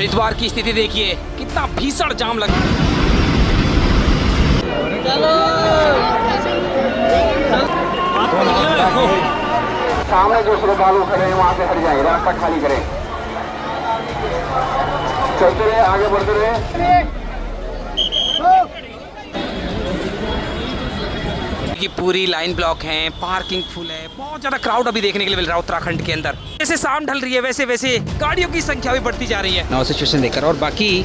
हरिद्वार की स्थिति देखिए, कितना भीषण जाम लगा। सामने जो श्रद्धालु खड़े हैं वहां से हट जाएं, रास्ता खाली करें। चलते रहे, आगे बढ़ते रहे। की पूरी लाइन ब्लॉक है, पार्किंग फुल है, बहुत ज्यादा क्राउड अभी देखने के लिए मिल रहा है उत्तराखंड के अंदर। जैसे शाम ढल रही है वैसे वैसे गाड़ियों की संख्या भी बढ़ती जा रही है नौ सिचुएशन देखकर। और बाकी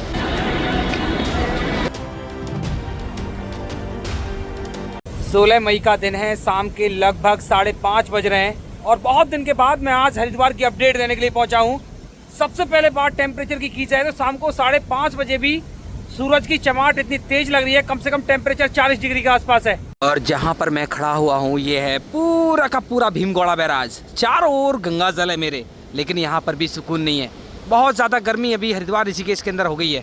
16 मई का दिन है, शाम के लगभग 5:30 बज रहे हैं और बहुत दिन के बाद मैं आज हरिद्वार की अपडेट देने के लिए पहुंचा हूं। सबसे पहले बात टेम्परेचर की जाए तो शाम को 5:30 बजे भी सूरज की चमाट इतनी तेज लग रही है, कम से कम टेम्परेचर 40 डिग्री के आसपास है। और जहां पर मैं खड़ा हुआ हूं ये है पूरा का पूरा भीमगौड़ा बैराज, चारों ओर गंगा जल है मेरे, लेकिन यहाँ पर भी सुकून नहीं है। बहुत ज़्यादा गर्मी अभी हरिद्वार ऋषिकेश के अंदर हो गई है।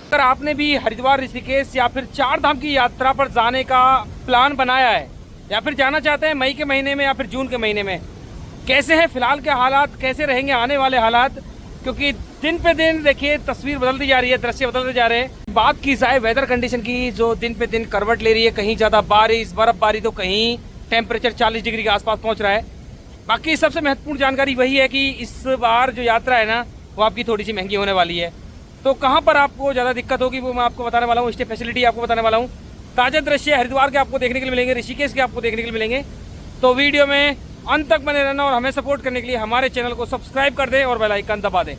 अगर आपने भी हरिद्वार ऋषिकेश या फिर 4 धाम की यात्रा पर जाने का प्लान बनाया है या फिर जाना चाहते हैं मई के महीने में या फिर जून के महीने में, कैसे हैं फिलहाल के हालात, कैसे रहेंगे आने वाले हालात, क्योंकि दिन पे दिन देखिए तस्वीर बदलती जा रही है, दृश्य बदलते जा रहे हैं। बात की जाए वेदर कंडीशन की, जो दिन पे दिन करवट ले रही है, कहीं ज़्यादा बारिश बर्फबारी तो कहीं टेम्परेचर 40 डिग्री के आसपास पहुंच रहा है। बाकी सबसे महत्वपूर्ण जानकारी वही है कि इस बार जो यात्रा है ना वो आपकी थोड़ी सी महंगी होने वाली है। तो कहाँ पर आपको ज़्यादा दिक्कत होगी वो मैं आपको बताने वाला हूँ, स्टे फैसिलिटी आपको बताने वाला हूँ। ताज़ा दृश्य हरिद्वार के आपको देखने के लिए मिलेंगे, ऋषिकेश के आपको देखने के लिए मिलेंगे। तो वीडियो में अंत तक बने रहना और हमें सपोर्ट करने के लिए हमारे चैनल को सब्सक्राइब कर दें और बेल आइकन दबा दें।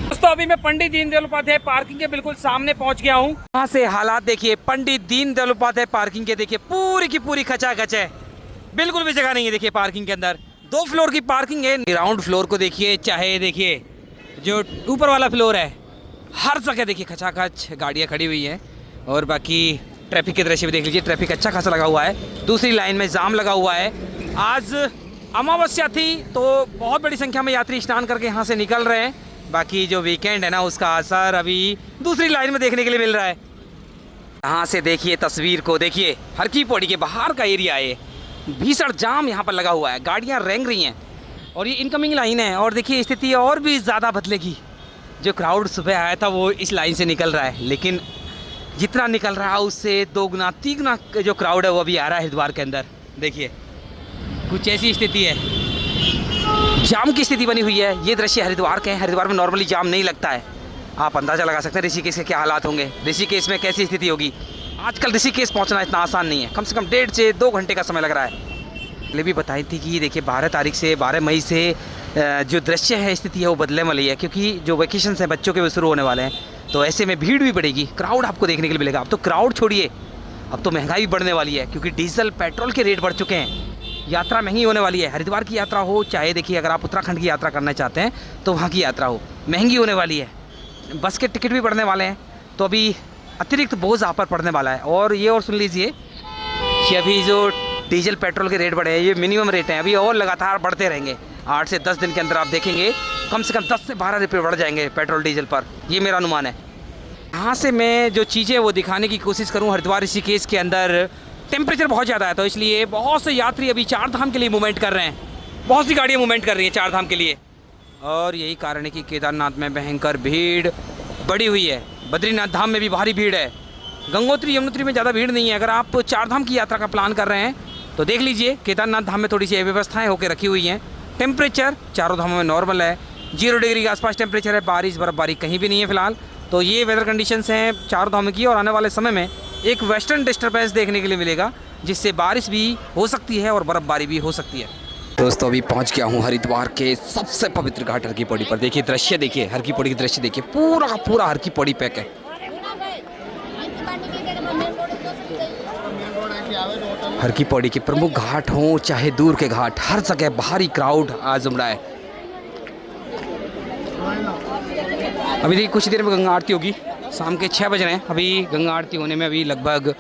दोस्तों अभी मैं पंडित दीनदयाल उपाध्याय पार्किंग के बिल्कुल सामने पहुंच गया हूं। यहाँ से हालात देखिए, पंडित दीनदयाल उपाध्याय पार्किंग के देखिए पूरी की पूरी खचाखच है, बिल्कुल भी जगह नहीं है। देखिए पार्किंग के अंदर 2 फ्लोर की पार्किंग है। ग्राउंड फ्लोर को देखिए, चाहे देखिए जो ऊपर वाला फ्लोर है, हर जगह देखिए खचाखच गाड़ियाँ खड़ी हुई हैं। और बाकी ट्रैफिक के दृश्य भी देख लीजिए, ट्रैफिक अच्छा खासा लगा हुआ है, दूसरी लाइन में जाम लगा हुआ है। आज अमावस्या थी तो बहुत बड़ी संख्या में यात्री स्नान करके यहाँ से निकल रहे हैं। बाकी जो वीकेंड है ना उसका असर अभी दूसरी लाइन में देखने के लिए मिल रहा है। यहाँ से देखिए तस्वीर को देखिए, हर की पौड़ी के बाहर का एरिया है, भीषण जाम यहाँ पर लगा हुआ है, गाड़ियाँ रेंग रही हैं और ये इनकमिंग लाइन है। और देखिए स्थिति और भी ज़्यादा बदलेगी। जो क्राउड सुबह आया था वो इस लाइन से निकल रहा है, लेकिन जितना निकल रहा है उससे 2 गुना 3 गुना जो क्राउड है वो अभी आ रहा है हरिद्वार के अंदर। देखिए कुछ ऐसी स्थिति है, जाम की स्थिति बनी हुई है। ये दृश्य हरिद्वार के हैं। हरिद्वार में नॉर्मली जाम नहीं लगता है, आप अंदाज़ा लगा सकते हैं ऋषिकेश के क्या हालात होंगे, ऋषिकेश में कैसी स्थिति होगी। आजकल ऋषिकेश पहुंचना इतना आसान नहीं है, कम से कम 1.5 से 2 घंटे का समय लग रहा है। पहले भी बताई थी कि देखिए 12 मई से जो दृश्य है, स्थिति है वो बदलने वाली है, क्योंकि जो वेकेशन है बच्चों के वो शुरू होने वाले हैं। तो ऐसे में भीड़ भी बढ़ेगी, क्राउड आपको देखने के लिए मिलेगा। अब तो क्राउड छोड़िए, अब तो महंगाई भी बढ़ने वाली है, क्योंकि डीजल पेट्रोल के रेट बढ़ चुके हैं। यात्रा महंगी होने वाली है। हरिद्वार की यात्रा हो, चाहे देखिए अगर आप उत्तराखंड की यात्रा करना चाहते हैं तो वहाँ की यात्रा हो, महंगी होने वाली है। बस के टिकट भी बढ़ने वाले हैं, तो अभी अतिरिक्त बोझ आप पर पड़ने वाला है। और ये और सुन लीजिए कि अभी जो डीजल पेट्रोल के रेट बढ़े हैं ये मिनिमम रेट हैं, अभी और लगातार बढ़ते रहेंगे। 8 से 10 दिन के अंदर आप देखेंगे कम से कम 10 से 12 रुपये बढ़ जाएंगे पेट्रोल डीजल पर, ये मेरा अनुमान है। यहाँ से मैं जो चीज़ें वो दिखाने की कोशिश करूँ। हरिद्वार ऋषिकेश के अंदर टेम्परेचर बहुत ज़्यादा है, तो इसलिए बहुत से यात्री अभी 4 धाम के लिए मूवमेंट कर रहे हैं, बहुत सी गाड़ियाँ मूवमेंट कर रही हैं 4 धाम के लिए। और यही कारण है कि केदारनाथ में भयंकर भीड़ बढ़ी हुई है, बद्रीनाथ धाम में भी भारी भीड़ है, गंगोत्री यमुनोत्री में ज़्यादा भीड़ नहीं है। अगर आप 4 धाम की यात्रा का प्लान कर रहे हैं तो देख लीजिए, केदारनाथ धाम में थोड़ी सी व्यवस्थाएँ होकर रखी हुई हैं। टेम्परेचर चारों धामों में नॉर्मल है, 0 डिग्री के आसपास टेम्परेचर है, बारिश बर्फबारी कहीं भी नहीं है फिलहाल। तो ये वेदर कंडीशंस हैं 4 धामों की। और आने वाले समय में एक वेस्टर्न डिस्टर्बेंस देखने के लिए मिलेगा, जिससे बारिश भी हो सकती है और बर्फबारी भी हो सकती है। दोस्तों अभी पहुंच गया हूं हरिद्वार के सबसे पवित्र घाट हर की पौड़ी पर। देखिए दृश्य देखिए, हर की पौड़ी की दृश्य देखिए, पूरा का पूरा हर की पौड़ी पैक है। हर की पौड़ी के प्रमुख घाट हों चाहे दूर के घाट, हर जगह भारी क्राउड आज उमड़ा है। अभी देखिए कुछ देर में गंगा आरती होगी, शाम के 6 बज रहे हैं। अभी गंगा आरती होने में अभी लगभग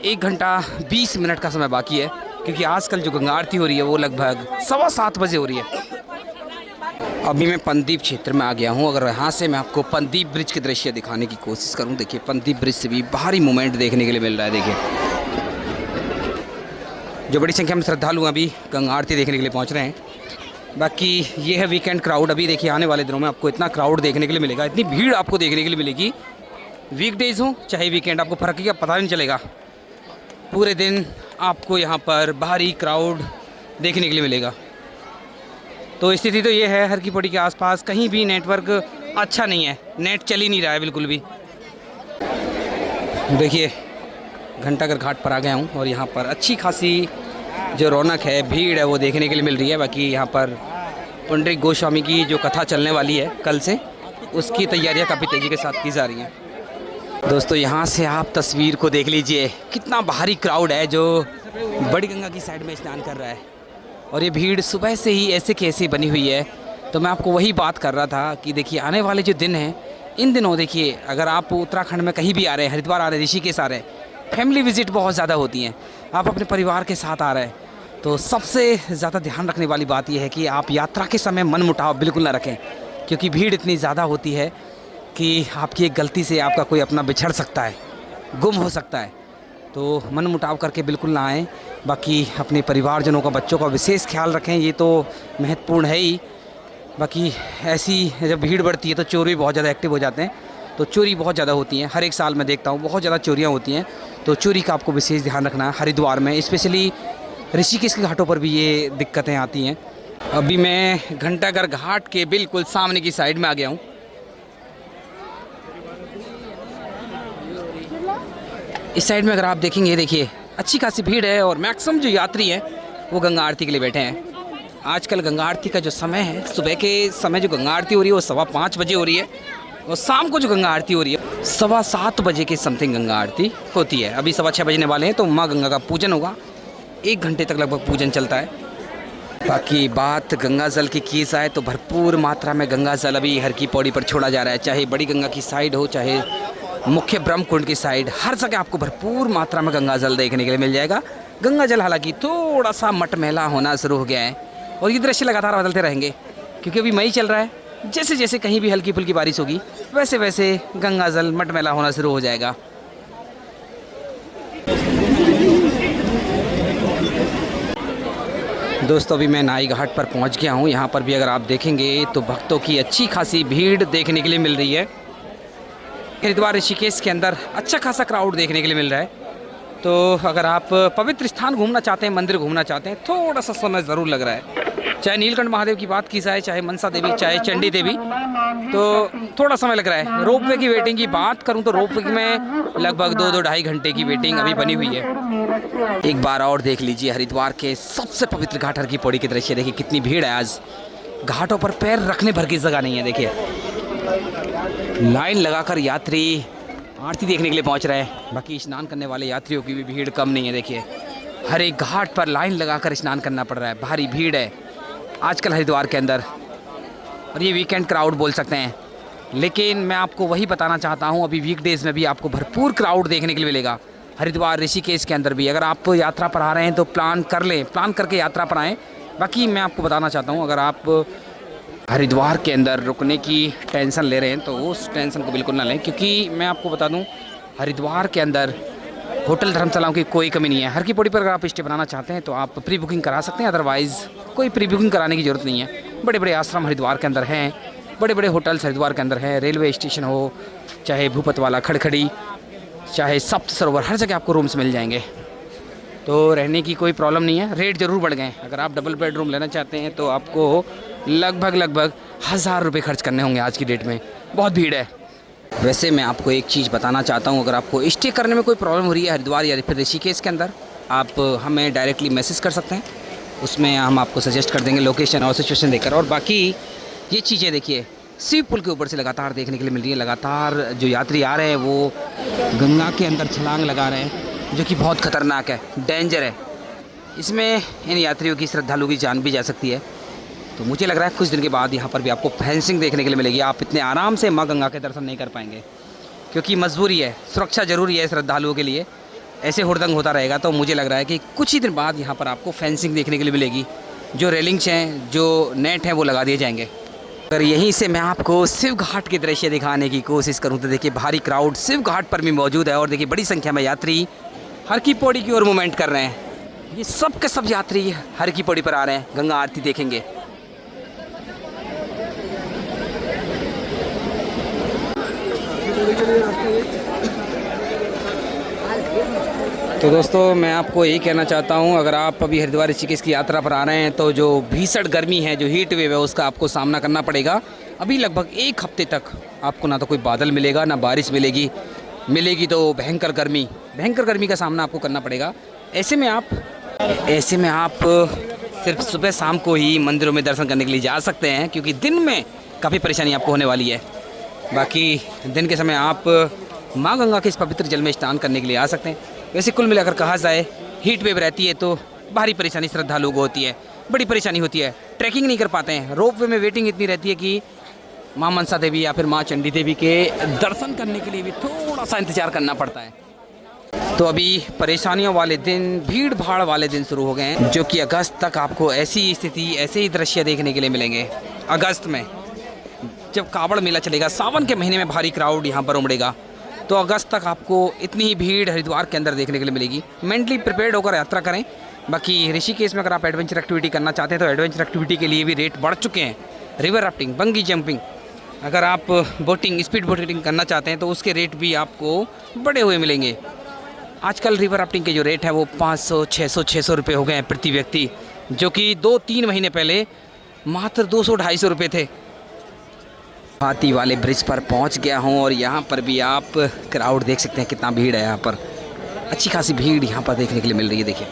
1 घंटा 20 मिनट का समय बाकी है, क्योंकि आजकल जो गंगा आरती हो रही है वो लगभग 7:15 बजे हो रही है। अभी मैं पंदीप क्षेत्र में आ गया हूँ। अगर यहाँ से मैं आपको पंदीप ब्रिज के दृश्य दिखाने की कोशिश करूँ, देखिए पंदीप ब्रिज से भी भारी मूवमेंट देखने के लिए मिल रहा है। देखिए जो बड़ी संख्या में श्रद्धालु अभी गंगा आरती देखने के लिए पहुँच रहे हैं। बाकी ये है वीकेंड क्राउड। अभी देखिए आने वाले दिनों में आपको इतना क्राउड देखने के लिए मिलेगा, इतनी भीड़ आपको देखने के लिए मिलेगी। वीकडेज हो चाहे वीकेंड, आपको फ़र्क का पता नहीं चलेगा। पूरे दिन आपको यहाँ पर भारी क्राउड देखने के लिए मिलेगा। तो स्थिति तो ये है, हर की पौड़ी के आसपास कहीं भी नेटवर्क अच्छा नहीं है, नेट चल ही नहीं रहा है बिल्कुल भी। देखिए घंटाघर घाट पर आ गया हूँ और यहाँ पर अच्छी खासी जो रौनक है, भीड़ है, वो देखने के लिए मिल रही है। बाकी यहाँ पर पुंडरीक गोस्वामी की जो कथा चलने वाली है कल से, उसकी तैयारियाँ काफ़ी तेज़ी के साथ की जा रही हैं। दोस्तों यहाँ से आप तस्वीर को देख लीजिए, कितना भारी क्राउड है जो बड़ी गंगा की साइड में स्नान कर रहा है। और ये भीड़ सुबह से ही ऐसे कैसे बनी हुई है। तो मैं आपको वही बात कर रहा था कि देखिए आने वाले जो दिन हैं, इन दिनों देखिए अगर आप उत्तराखंड में कहीं भी आ रहे हैं, हरिद्वार आ रहे हैं, ऋषिकेश आ रहे हैं, फैमिली विजिट बहुत ज़्यादा होती हैं। आप अपने परिवार के साथ आ रहे हैं तो सबसे ज़्यादा ध्यान रखने वाली बात यह है कि आप यात्रा के समय मनमुटाव बिल्कुल ना रखें, क्योंकि भीड़ इतनी ज़्यादा होती है कि आपकी एक गलती से आपका कोई अपना बिछड़ सकता है, गुम हो सकता है। तो मनमुटाव करके बिल्कुल ना आएँ। बाकी अपने परिवारजनों का, बच्चों का विशेष ख्याल रखें, ये तो महत्वपूर्ण है ही। बाकी ऐसी जब भीड़ बढ़ती है तो चोर भी बहुत ज़्यादा एक्टिव हो जाते हैं, तो चोरी बहुत ज़्यादा होती हैं। हर एक साल मैं देखता हूँ बहुत ज़्यादा चोरियाँ होती हैं, तो चोरी का आपको विशेष ध्यान रखना है। हरिद्वार में स्पेशली ऋषिकेश के घाटों पर भी ये दिक्कतें आती हैं। अभी मैं घंटाघर घाट के बिल्कुल सामने की साइड में आ गया हूँ। इस साइड में अगर आप देखेंगे, देखिए अच्छी खासी भीड़ है और मैक्सिमम जो यात्री हैं वो गंगा आरती के लिए बैठे हैं। आजकल गंगा आरती का जो समय है, सुबह के समय जो गंगा आरती हो रही है वो 5:15 बजे हो रही है, और शाम को जो गंगा आरती हो रही है 7:15 बजे के समथिंग गंगा आरती होती है। अभी 6:15 बजने वाले हैं, तो माँ गंगा का पूजन होगा। 1 घंटे तक लगभग पूजन चलता है। बाकी बात गंगा जल की जाए तो भरपूर मात्रा में गंगा जल अभी हर की पौड़ी पर छोड़ा जा रहा है, चाहे बड़ी गंगा की साइड हो चाहे मुख्य ब्रह्म कुंड की साइड, हर जगह आपको भरपूर मात्रा में गंगा जल देखने के लिए मिल जाएगा। गंगा जल हालांकि थोड़ा सा मटमैला होना शुरू हो गया है और ये दृश्य लगातार बदलते रहेंगे, क्योंकि अभी मई चल रहा है। जैसे जैसे कहीं भी हल्की फुल्की बारिश होगी वैसे वैसे गंगा जल मटमैला होना शुरू हो जाएगा। दोस्तों अभी मैं नाई घाट पर पहुंच गया हूं। यहां पर भी अगर आप देखेंगे तो भक्तों की अच्छी खासी भीड़ देखने के लिए मिल रही है। हरिद्वार ऋषिकेश के अंदर अच्छा खासा क्राउड देखने के लिए मिल रहा है। तो अगर आप पवित्र स्थान घूमना चाहते हैं, मंदिर घूमना चाहते हैं, थोड़ा सा समय ज़रूर लग रहा है। चाहे नीलकंठ महादेव की बात की जाए, चाहे मनसा देवी, चाहे चंडी देवी, तो थोड़ा समय लग रहा है। रोपवे की वेटिंग की बात करूं तो रोपवे में लगभग 2-2.5 घंटे की वेटिंग अभी बनी हुई है। एक बार और देख लीजिए हरिद्वार के सबसे पवित्र घाट हर की पौड़ी के दृश्य। देखिए कितनी भीड़ है आज, घाटों पर पैर रखने भर की जगह नहीं है। देखिए लाइन लगाकर यात्री आरती देखने के लिए पहुंच रहे हैं। बाकी स्नान करने वाले यात्रियों की भी भीड़ कम नहीं है। देखिए हर एक घाट पर लाइन लगाकर स्नान करना पड़ रहा है, भारी भीड़ है आजकल हरिद्वार के अंदर, और ये वीकेंड क्राउड बोल सकते हैं। लेकिन मैं आपको वही बताना चाहता हूँ, अभी वीकडेज़ में भी आपको भरपूर क्राउड देखने के लिए मिलेगा हरिद्वार ऋषिकेश के अंदर भी। अगर आप यात्रा पर आ रहे हैं तो प्लान कर लें, प्लान करके यात्रा पर आएँ। बाकी मैं आपको बताना चाहता हूँ, अगर आप हरिद्वार के अंदर रुकने की टेंशन ले रहे हैं तो उस टेंशन को बिल्कुल ना लें, क्योंकि मैं आपको बता दूं हरिद्वार के अंदर होटल धर्मशालाओं की कोई कमी नहीं है। हर की पौड़ी पर अगर आप स्टे बनाना चाहते हैं तो आप प्री बुकिंग करा सकते हैं, अदरवाइज़ कोई प्री बुकिंग कराने की ज़रूरत नहीं है। बड़े बड़े आश्रम हरिद्वार के अंदर हैं, बड़े बड़े होटल्स हरिद्वार के अंदर हैं। रेलवे स्टेशन हो चाहे भूपतवाला, खड़खड़ी, चाहे सप्त सरोवर, हर जगह आपको रूम्स मिल जाएंगे। तो रहने की कोई प्रॉब्लम नहीं है। रेट ज़रूर बढ़ गए। अगर आप डबल बेडरूम लेना चाहते हैं तो आपको लगभग 1000 रुपये खर्च करने होंगे आज की डेट में। बहुत भीड़ है। वैसे मैं आपको एक चीज़ बताना चाहता हूँ, अगर आपको स्टे करने में कोई प्रॉब्लम हो रही है हरिद्वार या फिर ऋषिकेश के अंदर, आप हमें डायरेक्टली मैसेज कर सकते हैं। उसमें हम आपको सजेस्ट कर देंगे लोकेशन और सिचुएशन देकर। और बाकी ये चीज़ें देखिए शिव पुल के ऊपर से लगातार देखने के लिए मिल रही है। लगातार जो यात्री आ रहे हैं वो गंगा के अंदर छलांग लगा रहे हैं, जो कि बहुत ख़तरनाक है, डेंजर है। इसमें इन यात्रियों की, श्रद्धालुओं की जान भी जा सकती है। तो मुझे लग रहा है कुछ दिन के बाद यहाँ पर भी आपको फेंसिंग देखने के लिए मिलेगी। आप इतने आराम से माँ गंगा के दर्शन नहीं कर पाएंगे, क्योंकि मजबूरी है, सुरक्षा ज़रूरी है श्रद्धालुओं के लिए। ऐसे हुड़दंग होता रहेगा तो मुझे लग रहा है कि कुछ ही दिन बाद यहाँ पर आपको फेंसिंग देखने के लिए मिलेगी। जो रेलिंग्स हैं, जो नेट हैं, वो लगा दिए जाएंगे। अगर यहीं से मैं आपको शिव घाट के दृश्य दिखाने की कोशिश करूँ तो देखिए भारी क्राउड शिव घाट पर भी मौजूद है। और देखिए बड़ी संख्या में यात्री हर की पौड़ी की ओर मूवमेंट कर रहे हैं। ये सब के सब यात्री हर की पौड़ी पर आ रहे हैं, गंगा आरती देखेंगे। तो दोस्तों मैं आपको यही कहना चाहता हूँ, अगर आप अभी हरिद्वार ऋषिकेश की यात्रा पर आ रहे हैं तो जो भीषण गर्मी है, जो हीट वेव है, उसका आपको सामना करना पड़ेगा। अभी लगभग एक हफ्ते तक आपको ना तो कोई बादल मिलेगा, ना बारिश मिलेगी तो भयंकर गर्मी का सामना आपको करना पड़ेगा। ऐसे में आप सिर्फ सुबह शाम को ही मंदिरों में दर्शन करने के लिए जा सकते हैं, क्योंकि दिन में काफ़ी परेशानी आपको होने वाली है। बाकी दिन के समय आप माँ गंगा के इस पवित्र जल में स्नान करने के लिए आ सकते हैं। वैसे कुल मिलाकर कहा जाए, हीट वेव रहती है तो भारी परेशानी श्रद्धालुओं को होती है, बड़ी परेशानी होती है। ट्रैकिंग नहीं कर पाते हैं, रोप वे में वेटिंग इतनी रहती है कि माँ मनसा देवी या फिर माँ चंडी देवी के दर्शन करने के लिए भी थोड़ा सा इंतज़ार करना पड़ता है। तो अभी परेशानियों वाले दिन, भीड़ भाड़ वाले दिन शुरू हो गए हैं, जो कि अगस्त तक आपको ऐसी स्थिति, ऐसे ही दृश्य देखने के लिए मिलेंगे। अगस्त में जब कावड़ मेला चलेगा, सावन के महीने में भारी क्राउड यहाँ पर उमड़ेगा, तो अगस्त तक आपको इतनी ही भीड़ हरिद्वार के अंदर देखने के लिए मिलेगी। मेंटली प्रिपेयर्ड होकर यात्रा करें। बाकी ऋषिकेश में अगर आप एडवेंचर एक्टिविटी करना चाहते हैं तो एडवेंचर एक्टिविटी के लिए भी रेट बढ़ चुके हैं। रिवर राफ्टिंग, बंगी जंपिंग, अगर आप बोटिंग, स्पीड बोटिंग करना चाहते हैं तो उसके रेट भी आपको बढ़े हुए मिलेंगे। आजकल रिवर राफ्टिंग के जो रेट है वो 500, 600 रुपये हो गए हैं प्रति व्यक्ति, जो कि 2-3 महीने पहले मात्र 200-250 रुपये थे। हाथी वाले ब्रिज पर पहुंच गया हूं और यहाँ पर भी आप क्राउड देख सकते हैं, कितना भीड़ है यहाँ पर। अच्छी खासी भीड़ यहाँ पर देखने के लिए मिल रही है। देखिए,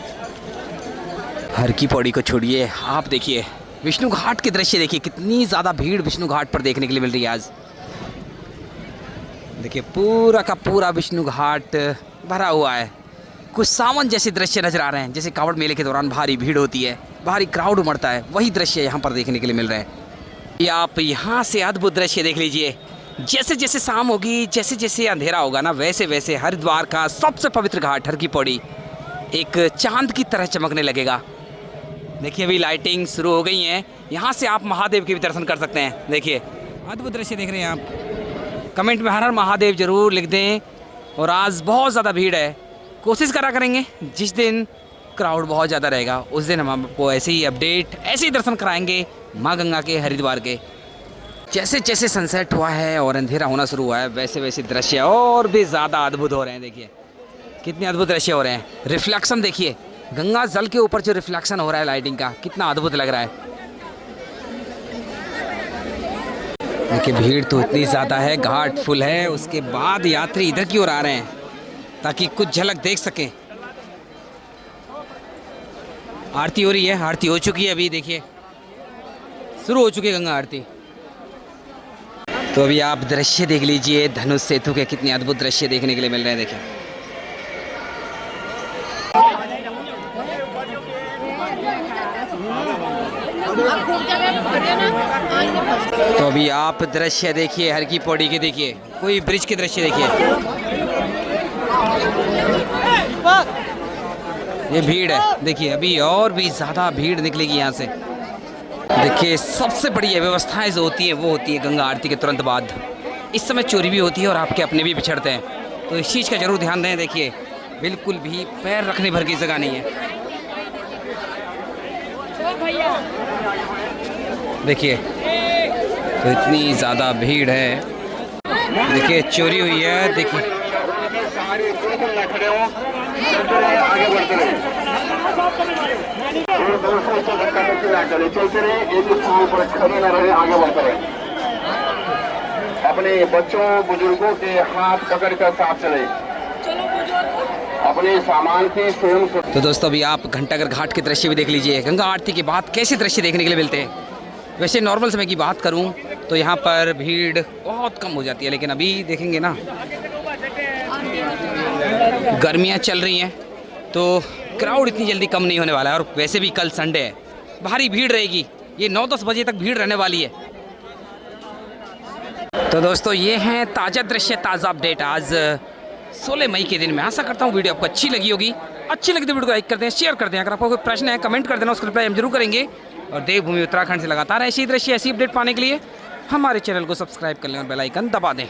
हर की पौड़ी को छोड़िए, आप देखिए विष्णु घाट के दृश्य देखिए, कितनी ज़्यादा भीड़ विष्णु घाट पर देखने के लिए मिल रही है आज। देखिए पूरा का पूरा विष्णु घाट भरा हुआ है। कुछ सावन जैसे दृश्य नजर आ रहे हैं, जैसे कावड़ मेले के दौरान भारी भीड़ होती है, भारी क्राउड उमड़ता है, वही दृश्य यहाँ पर देखने के लिए मिल रहे हैं। ये आप यहाँ से अद्भुत दृश्य देख लीजिए। जैसे जैसे शाम होगी, जैसे जैसे अंधेरा होगा ना, वैसे वैसे हरिद्वार का सबसे पवित्र घाट हर की पौड़ी एक चांद की तरह चमकने लगेगा। देखिए अभी लाइटिंग शुरू हो गई है, यहाँ से आप महादेव के भी दर्शन कर सकते हैं। देखिए अद्भुत दृश्य देख रहे हैं आप। कमेंट में हर हर महादेव जरूर लिख दें। और आज बहुत ज़्यादा भीड़ है, कोशिश करेंगे जिस दिन क्राउड बहुत ज़्यादा रहेगा उस दिन हम आपको ऐसे ही अपडेट, ऐसे ही दर्शन कराएंगे माँ गंगा के, हरिद्वार के। जैसे जैसे सनसेट हुआ है और अंधेरा होना शुरू हुआ है, वैसे वैसे दृश्य और भी ज़्यादा अद्भुत हो रहे हैं। देखिए कितने अद्भुत दृश्य हो रहे हैं। रिफ्लेक्शन देखिए, गंगा जल के ऊपर जो रिफ्लेक्शन हो रहा है लाइटिंग का, कितना अद्भुत लग रहा है। देखिए भीड़ तो इतनी ज़्यादा है, घाट फुल है, उसके बाद यात्री इधर की ओर आ रहे हैं ताकि कुछ झलक देख सकें। आरती हो रही है, आरती हो चुकी है, अभी देखिए शुरू हो चुकी है गंगा आरती। तो अभी आप दृश्य देख लीजिए धनुष सेतु के, कितने अद्भुत दृश्य देखने के लिए मिल रहे हैं। देखिए तो अभी आप दृश्य देखिए हर की पौड़ी के, देखिए कोई ब्रिज के दृश्य देखिए। ये भीड़ है, देखिए अभी और भी ज़्यादा भीड़ निकलेगी यहाँ से। देखिए सबसे बड़ी व्यवस्थाएं जो होती है वो होती है गंगा आरती के तुरंत बाद। इस समय चोरी भी होती है और आपके अपने भी बिछड़ते हैं, तो इस चीज़ का जरूर ध्यान दें। देखिए बिल्कुल भी पैर रखने भर की जगह नहीं है। देखिए तो इतनी ज़्यादा भीड़ है, देखिए चोरी हुई है। देखिए आगे बढ़ते रहे, चलते रहे, एक स्थान पर खड़े न रहे, आगे बढ़ते रहे। अपने बच्चों बुजुर्गों के हाथ पकड़कर साथ चले, अपने सामान की स्वयं। तो दोस्तों अभी आप घंटाघर घाट के दृश्य भी देख लीजिए। गंगा आरती के बाद कैसे दृश्य देखने के लिए मिलते हैं। वैसे नॉर्मल समय की बात करूं तो यहाँ पर भीड़ बहुत कम हो जाती है, लेकिन अभी देखेंगे ना गर्मियाँ चल रही हैं तो क्राउड इतनी जल्दी कम नहीं होने वाला है। और वैसे भी कल संडे है, भारी भीड़ रहेगी, ये 9-10 बजे तक भीड़ रहने वाली है। तो दोस्तों ये हैं ताज़ा दृश्य, ताज़ा अपडेट आज 16 मई के दिन में। आशा करता हूँ वीडियो आपको अच्छी लगी होगी। अच्छी लगी तो वीडियो को लाइक कर दें, शेयर कर दें। अगर आपको कोई प्रश्न है कमेंट कर देना, उसका रिप्लाई हम जरूर करेंगे। और देवभूमि उत्तराखंड से लगातार ऐसी दृश्य, ऐसी अपडेट पाने के लिए हमारे चैनल को सब्सक्राइब कर लें और बेल आइकन दबा दें।